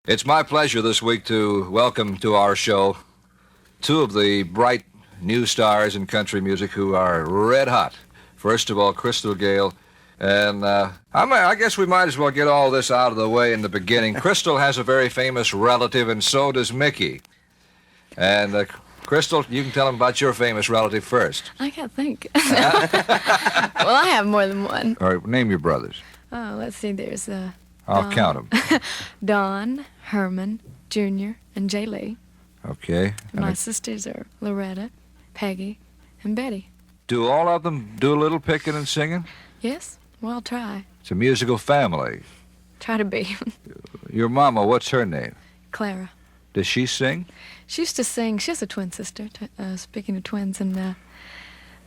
It's my pleasure this week to welcome to our show two of the bright new stars in country music who are red hot. First of all, Crystal Gayle. And I guess we might as well get all this out of the way in the beginning. Crystal has a very famous relative, and so does Mickey. And Crystal, you can tell them about your famous relative first. I can't think. Well, I have more than one. All right, name your brothers. Oh, let's see. There's I'll count them. Don, Herman, Jr., and Gilley. Okay. My sisters are Loretta, Peggy, and Betty. Do all of them do a little picking and singing? Yes. Well, I'll try. It's a musical family. Try to be. Your mama, what's her name? Clara. Does she sing? She used to sing. She has a twin sister, speaking of twins, and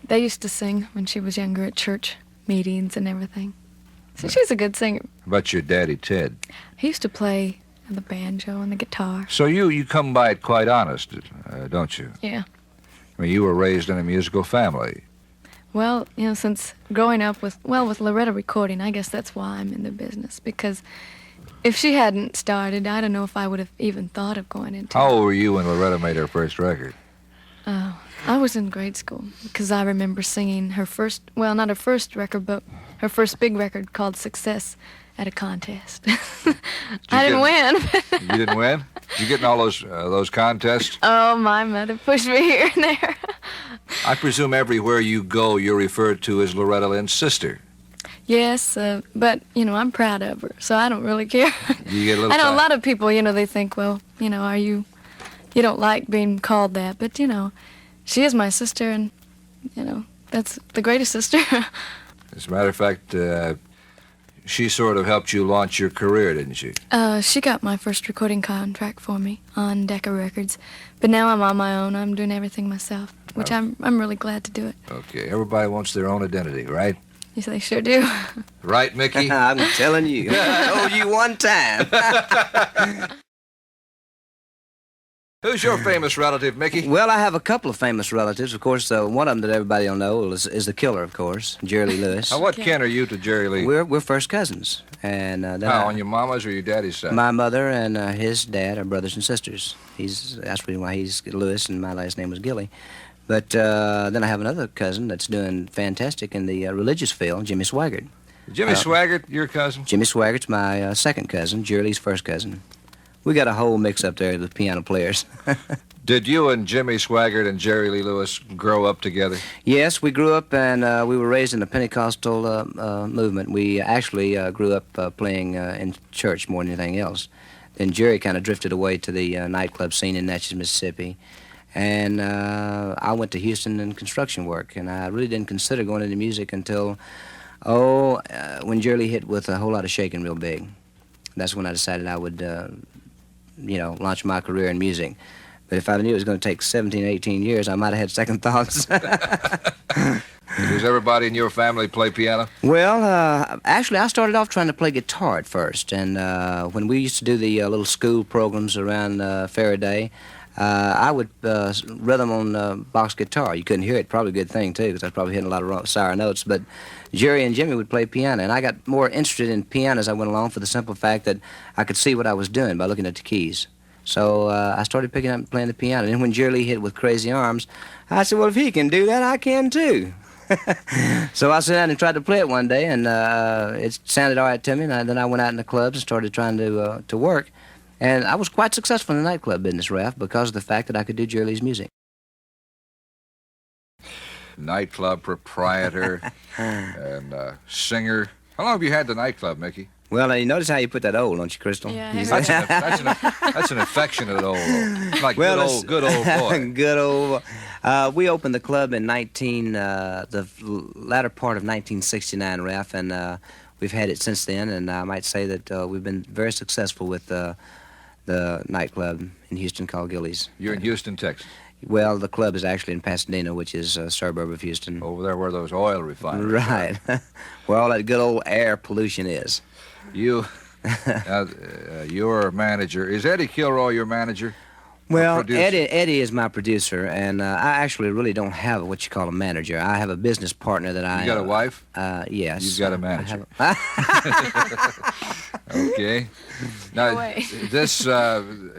they used to sing when she was younger at church meetings and everything. So she's a good singer. How about your daddy, Ted? He used to play the banjo and the guitar. So you come by it quite honest, don't you? Yeah. I mean, you were raised in a musical family. Well, you know, since growing up with Loretta recording, I guess that's why I'm in the business. Because if she hadn't started, I don't know if I would have even thought of going into it. How old were you when Loretta made her first record? I was in grade school, because I remember singing her first, well, not her first record, but her first big record called Success at a contest. I didn't win. You didn't win? Did you get in all those contests? Oh, my mother pushed me here and there. I presume everywhere you go, you're referred to as Loretta Lynn's sister. Yes, but, you know, I'm proud of her, so I don't really care. You get a little I know time. a lot of people, you know, they think, well, you know, you don't like being called that, but, you know, she is my sister, and, you know, that's the greatest sister. As a matter of fact, she sort of helped you launch your career, didn't she? She got my first recording contract for me on Decca Records, but now I'm on my own. I'm doing everything myself, which I'm really glad to do it. Okay, everybody wants their own identity, right? Yes, they sure do. Right, Mickey? I'm telling you. I told you one time. Who's your famous relative, Mickey? Well, I have a couple of famous relatives. Of course, one of them that everybody will know is the killer, of course, Jerry Lewis. Now, what kin are you to Jerry Lee? We're first cousins. And on your mama's or your daddy's side? My mother and his dad are brothers and sisters. That's the reason why he's Lewis, and my last name was Gilley. But then I have another cousin that's doing fantastic in the religious field, Jimmy Swaggart. Jimmy Swaggart, your cousin? Jimmy Swaggart's my second cousin, Jerry Lee's first cousin. We got a whole mix up there with piano players. Did you and Jimmy Swaggart and Jerry Lee Lewis grow up together? Yes, we grew up, and we were raised in the Pentecostal movement. We actually grew up playing in church more than anything else. Then Jerry kind of drifted away to the nightclub scene in Natchez, Mississippi. And I went to Houston in construction work, and I really didn't consider going into music until, when Jerry Lee hit with a whole lot of shaking real big. That's when I decided I would, launch my career in music. But if I knew it was going to take 17, 18 years, I might have had second thoughts. Does everybody in your family play piano? Well, actually, I started off trying to play guitar at first. And when we used to do the little school programs around Faraday, I would rhythm on box guitar. You couldn't hear it. Probably a good thing, too, because I was probably hitting a lot of sour notes. But Jerry and Jimmy would play piano, and I got more interested in piano as I went along for the simple fact that I could see what I was doing by looking at the keys. So I started picking up and playing the piano. And then when Jerry Lee hit with Crazy Arms, I said, well, if he can do that, I can, too. So I sat down and tried to play it one day, and it sounded all right to me. And then I went out in the clubs and started trying to work. And I was quite successful in the nightclub business, Ralph, because of the fact that I could do Jerry Lee's music. Nightclub proprietor and singer. How long have you had the nightclub, Mickey? Well, you notice how you put that old, don't you, Crystal? Yeah, That's an affectionate old, like good old boy. Good old. We opened the club in the latter part of 1969, Ralph, and we've had it since then. And I might say that we've been very successful with the nightclub in Houston called Gilley's. You're in Houston, Texas. Well, the club is actually in Pasadena, which is a suburb of Houston. Over there where those oil refineries Right. Where all that good old air pollution is. You, your manager, is Eddie Kilroy your manager? Well, Eddie is my producer, and I actually really don't have what you call a manager. I have a business partner that You got a wife? Yes. You've got a manager. Okay. No Now, way.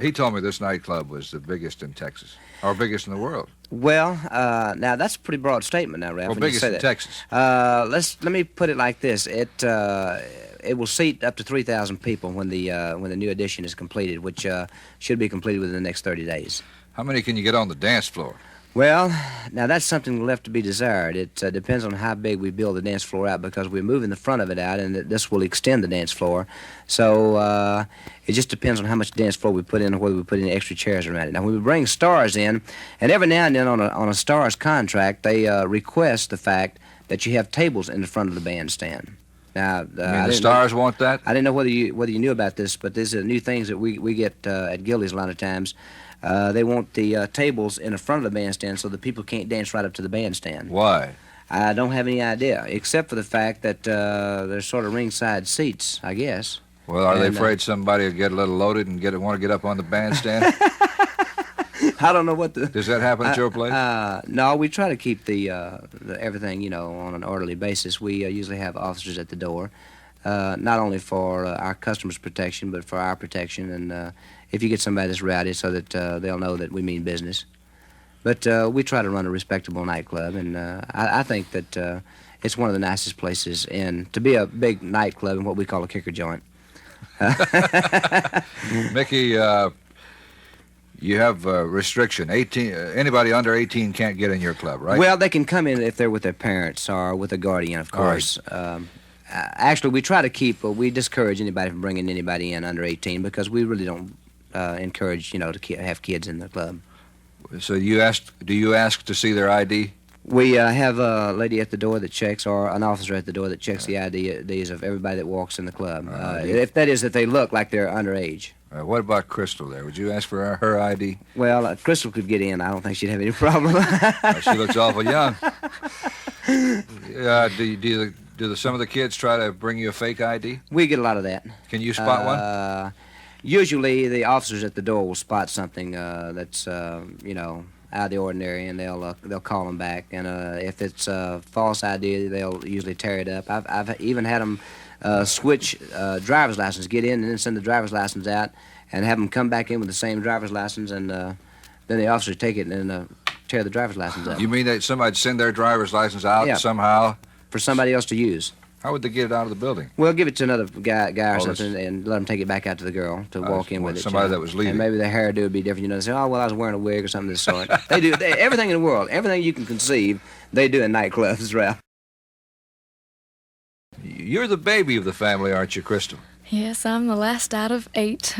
he told me this nightclub was the biggest in Texas, or biggest in the world. Well, now that's a pretty broad statement now, Ralph. Well, when you biggest say in that. Texas. Let me put it like this. It will seat up to 3,000 people when the new addition is completed, which should be completed within the next 30 days. How many can you get on the dance floor? Well, now that's something left to be desired. It depends on how big we build the dance floor out, because we're moving the front of it out, and this will extend the dance floor. So it just depends on how much dance floor we put in, or whether we put in extra chairs around it. Now, when we bring stars in, and every now and then on a stars contract, they request the fact that you have tables in the front of the bandstand. Now, You mean the stars want that? I didn't know whether you knew about this, but these are new things that we get at Gilley's a lot of times. They want the tables in the front of the bandstand so that people can't dance right up to the bandstand. Why? I don't have any idea, except for the fact that they're sort of ringside seats, I guess. Well, are they afraid somebody will get a little loaded and want to get up on the bandstand? I don't know what the... Does that happen at your place? No, we try to keep the everything, on an orderly basis. We usually have officers at the door, not only for our customers' protection, but for our protection, and if you get somebody that's rowdy, so that they'll know that we mean business. But we try to run a respectable nightclub, and I think that it's one of the nicest places to be a big nightclub in what we call a kicker joint. Mickey, you have a restriction. Anybody under 18 can't get in your club, right? Well, they can come in if they're with their parents or with a guardian, of course. Actually, we discourage anybody from bringing anybody in under 18, because we really don't encourage, to have kids in the club. So do you ask to see their ID? We have a lady at the door that checks, or an officer at the door that checks the IDs of everybody that walks in the club. If they look like they're underage. What about Crystal there? Would you ask for her ID? Well, Crystal could get in. I don't think she'd have any problem. She looks awful young. Do some of the kids try to bring you a fake ID? We get a lot of that. Can you spot one? Usually the officers at the door will spot something that's, out of the ordinary, and they'll call them back. And if it's a false ID, they'll usually tear it up. I've even had them switch driver's license, get in and then send the driver's license out, and have them come back in with the same driver's license, and then the officers take it and then tear the driver's license up. You mean that somebody'd send their driver's license out somehow? For somebody else to use. How would they get it out of the building? Well, give it to another guy or something, and let them take it back out to the girl to walk in with it. Somebody that was leaving. And maybe their hairdo would be different. They say, oh, well, I was wearing a wig or something of this sort. They do everything in the world. Everything you can conceive, they do in nightclubs, Ralph. You're the baby of the family, aren't you, Crystal? Yes, I'm the last out of 8.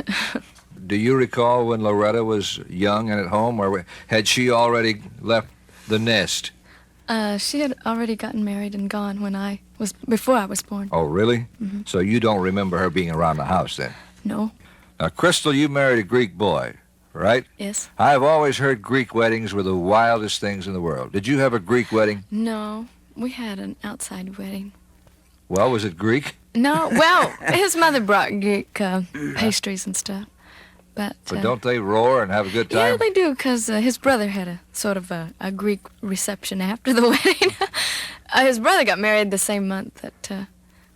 Do you recall when Loretta was young and at home, or had she already left the nest? She had already gotten married and gone before I was born. Oh, really? Mm-hmm. So you don't remember her being around the house then? No. Now, Crystal, you married a Greek boy, right? Yes. I've always heard Greek weddings were the wildest things in the world. Did you have a Greek wedding? No, we had an outside wedding. Well, was it Greek? No, well, his mother brought Greek pastries and stuff. But don't they roar and have a good time? Yeah, they do, because his brother had a sort of a Greek reception after the wedding. His brother got married the same month that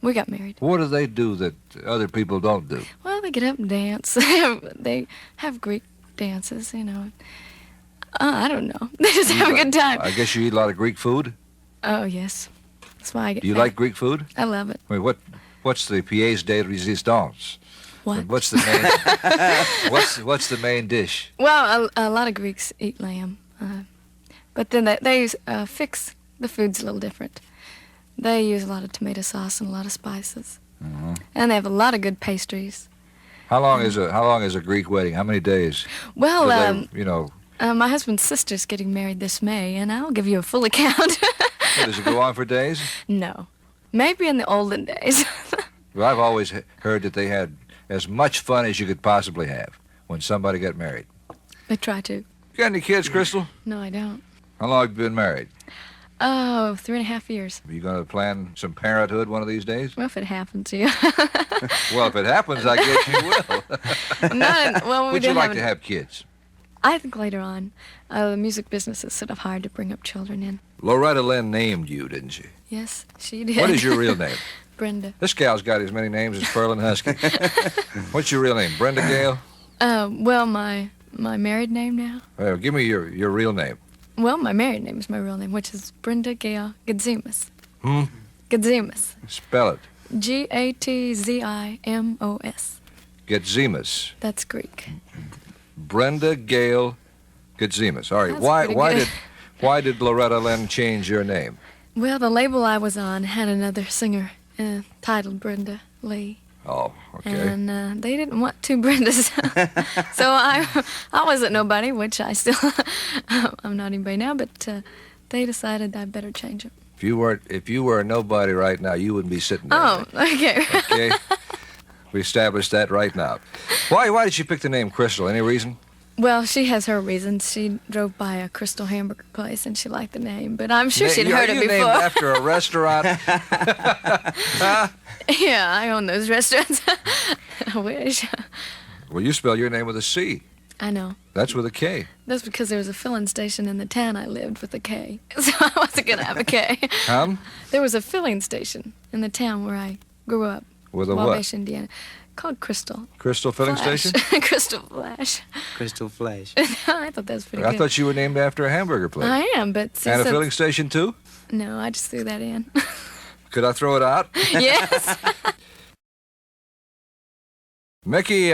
we got married. What do they do that other people don't do? Well, they get up and dance. They have Greek dances, I don't know. They just have a good time. I guess you eat a lot of Greek food? Oh, yes. That's why I get Do you fat. like Greek food? I love it. Wait, what's the pièce de résistance? What? What's the main what's the main dish? Well, a lot of Greeks eat lamb. But then they fix the foods a little different. They use a lot of tomato sauce and a lot of spices. Mm-hmm. And they have a lot of good pastries. How long is a Greek wedding? How many days? Well, my my husband's sister's getting married this May, and I'll give you a full account. Does it go on for days? No. Maybe in the olden days. Well, I've always heard that they had as much fun as you could possibly have when somebody got married. They try to. You got any kids, Crystal? No, I don't. How long have you been married? Oh, 3.5 years. Are you going to plan some parenthood one of these days? Well, if it happens, yeah. Well, if it happens, I guess you will. Would you like to have kids? I think later on. The music business is sort of hard to bring up children in. Loretta Lynn named you, didn't she? Yes, she did. What is your real name? Brenda. This gal's got as many names as Pearl and Husky. What's your real name? Brenda Gayle? Well, my married name now. Give me your real name. Well, my married name is my real name, which is Brenda Gayle Gadzimus. Hmm? Gadzimus. Spell it. Gatzimos. Gadzimus. That's Greek. Brenda Gayle Gadzimus. All right. That's Why pretty good. why did Loretta Lynn change your name? Well, the label I was on had another singer titled Brenda Lee. Oh, okay. And they didn't want two Brendas. So I wasn't nobody, which I still, I'm not anybody now, but they decided I better change it. If you were a nobody right now, you wouldn't be sitting there. Oh, okay. Okay. We established that right now. Why did she pick the name Crystal? Any reason? Well, she has her reasons. She drove by a Crystal hamburger place and she liked the name, but I'm sure she'd heard it Are you before. named after a restaurant? Yeah, I own those restaurants. I wish. Well, you spell your name with a C. I know. That's with a K. That's because there was a filling station in the town I lived with a K, so I wasn't going to have a K. There was a filling station in the town where I grew up. With a Wabash, what? Indiana. Called Crystal. Crystal Filling Flash. Station? Crystal Flash. Crystal Flash. I thought that was pretty good. I thought you were named after a hamburger place. I am, but And a filling station, too? No, I just threw that in. Could I throw it out? Yes. Mickey,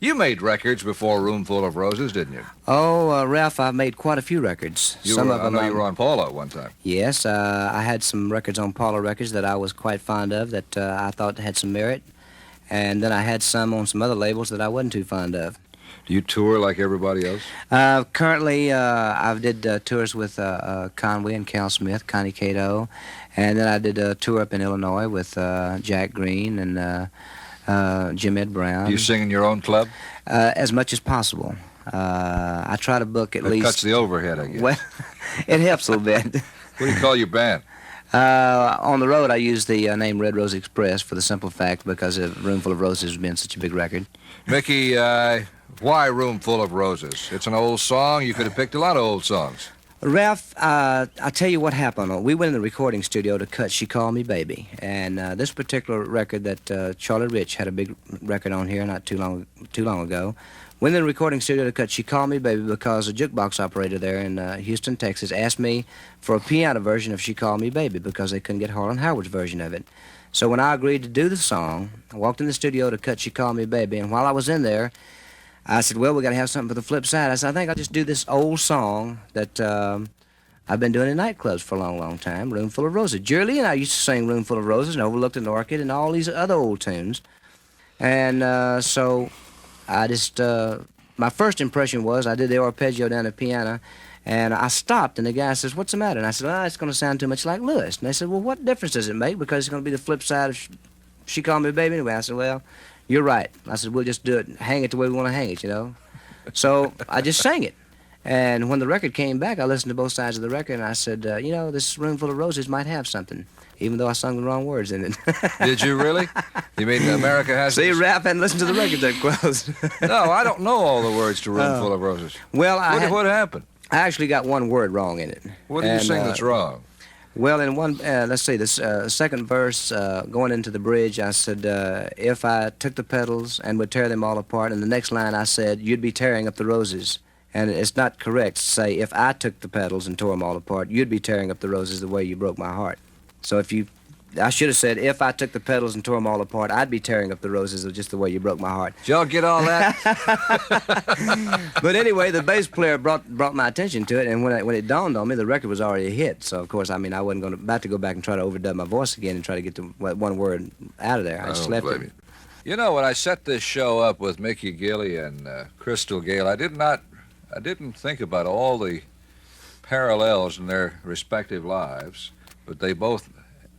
you made records before Room Full of Roses, didn't you? Oh, Ralph, I've made quite a few records. I know you were on Paula at one time. Yes, I had some records on Paula Records that I was quite fond of that I thought had some merit. And then I had some on some other labels that I wasn't too fond of. Do you tour like everybody else? Currently, I've did tours with Conway and Cal Smith, Connie Cato. And then I did a tour up in Illinois with Jack Green and Jim Ed Brown. Do you sing in your own club? As much as possible. I try to book at least... It cuts the overhead, I guess. Well, it helps a little bit. What do you call your band? On the road, I use the name Red Rose Express for the simple fact because a Room Full of Roses has been such a big record. Mickey, why Room Full of Roses? It's an old song. You could have picked a lot of old songs. Ralph, I'll tell you what happened. We went in the recording studio to cut She Called Me Baby. And this particular record that Charlie Rich had a big record on here not too long ago. Went in the recording studio to cut She Called Me Baby because a jukebox operator there in Houston, Texas, asked me for a piano version of She Called Me Baby because they couldn't get Harlan Howard's version of it. So when I agreed to do the song, I walked in the studio to cut She Called Me Baby, and while I was in there, I said, well, we got to have something for the flip side. I said, I think I'll just do this old song that I've been doing in nightclubs for a long, long time, Room Full of Roses. Gilley and I used to sing Room Full of Roses and Overlooked an Orchid and all these other old tunes. And so I just, my first impression was I did the arpeggio down the piano, and I stopped, and the guy says, what's the matter? And I said, it's going to sound too much like Lewis. And they said, well, what difference does it make? Because it's going to be the flip side of She Called Me Baby anyway. I said, well, you're right. I said, we'll just do it, hang it the way we want to hang it, you know. So I just sang it. And when the record came back, I listened to both sides of the record, and I said, you know, this Room Full of Roses might have something, even though I sung the wrong words in it. Did you really? You mean America has... See, Ralph hadn't listened to the record that close. No, I don't know all the words to Room Full of Roses. Well, What happened? I actually got one word wrong in it. What did you sing that's wrong? Well, in one, let's see, this second verse, going into the bridge, I said, if I took the petals and would tear them all apart, and the next line I said, you'd be tearing up the roses. And it's not correct to say, if I took the petals and tore them all apart, you'd be tearing up the roses the way you broke my heart. So I should have said, if I took the petals and tore them all apart, I'd be tearing up the roses just the way you broke my heart. Did y'all get all that? But anyway, the bass player brought my attention to it, and when it dawned on me, the record was already a hit. So, of course, I mean, I wasn't about to go back and try to overdub my voice again and try to get the one word out of there. I just left it. You know, when I set this show up with Mickey Gilley and Crystal Gayle, I didn't think about all the parallels in their respective lives, but they both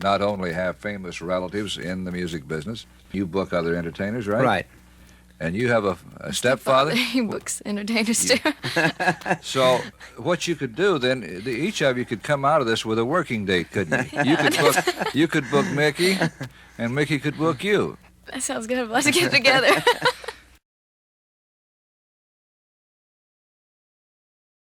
not only have famous relatives in the music business. You book other entertainers, right? Right. And you have a stepfather? He books entertainers, too. So what you could do then, each of you could come out of this with a working date, couldn't you? You could book Mickey, and Mickey could book you. That sounds good. Let's get together.